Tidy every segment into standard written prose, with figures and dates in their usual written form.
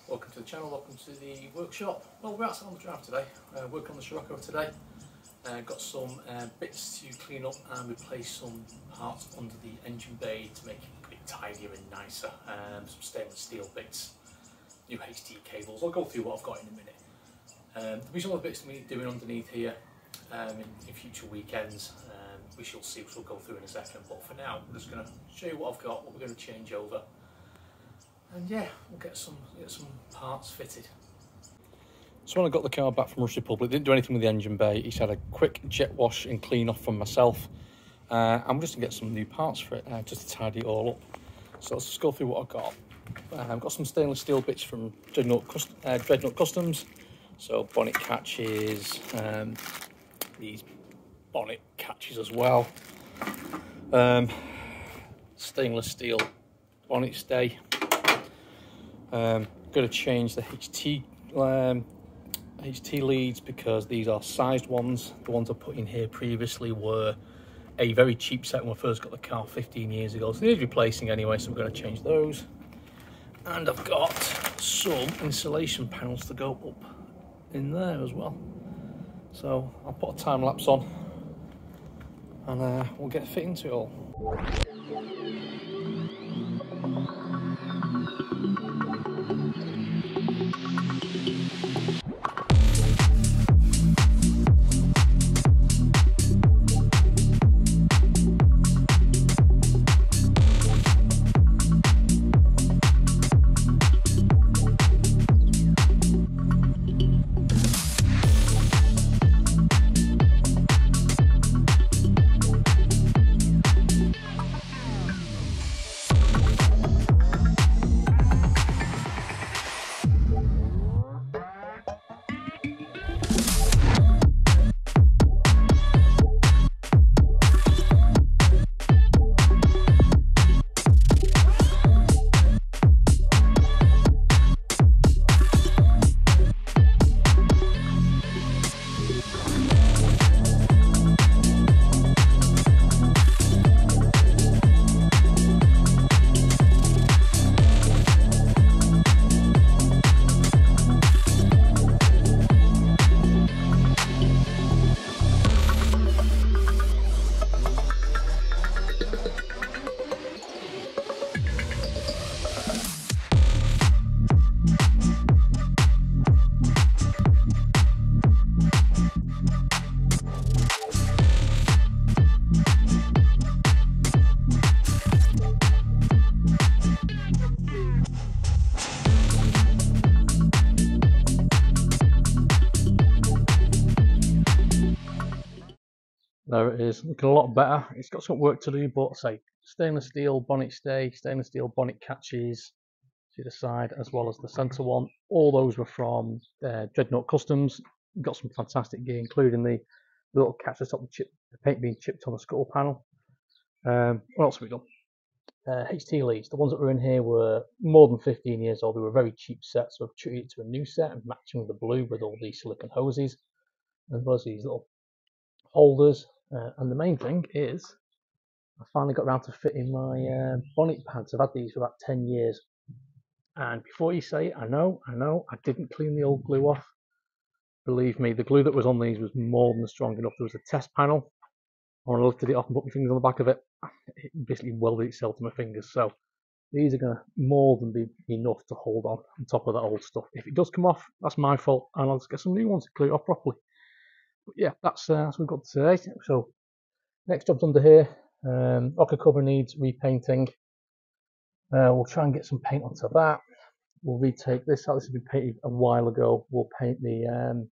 Welcome to the channel, welcome to the workshop. Well, we're outside on the drive today, working on the Scirocco today. Got some bits to clean up and replace some parts under the engine bay to make it a bit tidier and nicer. Some stainless steel bits, new HT cables. I'll go through what I've got in a minute. There'll be some other bits to me doing underneath here in future weekends. We shall see, which we'll go through in a second. But for now, I'm just going to show you what I've got, what we're going to change over. And yeah, we'll get some parts fitted. So when I got the car back from Rush Republic, didn't do anything with the engine bay. He's had a quick jet wash and clean off from myself. I'm just going to get some new parts for it, just to tidy it all up. So let's just go through what I've got. I've got some stainless steel bits from Dreadnaught Customs. So bonnet catches, these bonnet catches as well. Stainless steel bonnet stay. Got to change the HT leads because these are sized ones. The ones I put in here previously were a very cheap set when I first got the car 15 years ago, so they need replacing anyway, so we're going to change those. And I've got some insulation panels to go up in there as well, so I'll put a time lapse on and we'll get fit into it all. There it is, looking a lot better. It's got some work to do, but say stainless steel bonnet stay, stainless steel bonnet catches to the side, as well as the centre one. All those were from Dreadnaught Customs. Got some fantastic gear, including the little catch that's up the paint being chipped on the scuttle panel. What else have we done? HT leads. The ones that were in here were more than 15 years old. They were a very cheap set, so I've treated it to a new set and matching with the blue with all these silicone hoses, as well as these little holders. And the main thing is I finally got around to fitting my bonnet pads. I've had these for about 10 years, and before you say it, I know I didn't clean the old glue off. Believe me, the glue that was on these was more than strong enough. There was a test panel. When I lifted it off and put my fingers on the back of it, it basically welded itself to my fingers. So these are going to more than be enough to hold on top of that old stuff. If it does come off, that's my fault, and I'll just get some new ones to clear it off properly. But yeah, that's what we've got today. So next job's under here. Rocker cover needs repainting. We'll try and get some paint onto that. We'll retake this out. This has been painted a while ago. We'll paint the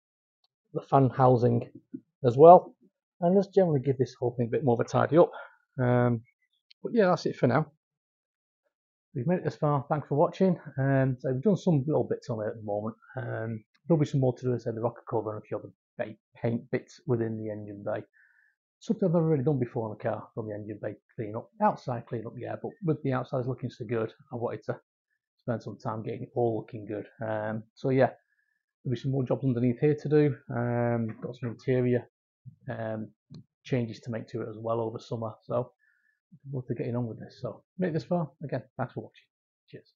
fan housing as well, and just generally give this whole thing a bit more of a tidy up. But yeah, that's it for now. We've made it this far. Thanks for watching. So we've done some little bits on it at the moment. There'll be some more to do, as I said, the rocker cover and a few other paint bits within the engine bay. Something I've never really done before on the car, from the engine bay clean up. Outside clean up, yeah, but with the outside looking so good, I wanted to spend some time getting it all looking good. So yeah, there'll be some more jobs underneath here to do. Got some interior changes to make to it as well over summer. So looking forward to getting on with this. So make this far. Again, thanks for watching. Cheers.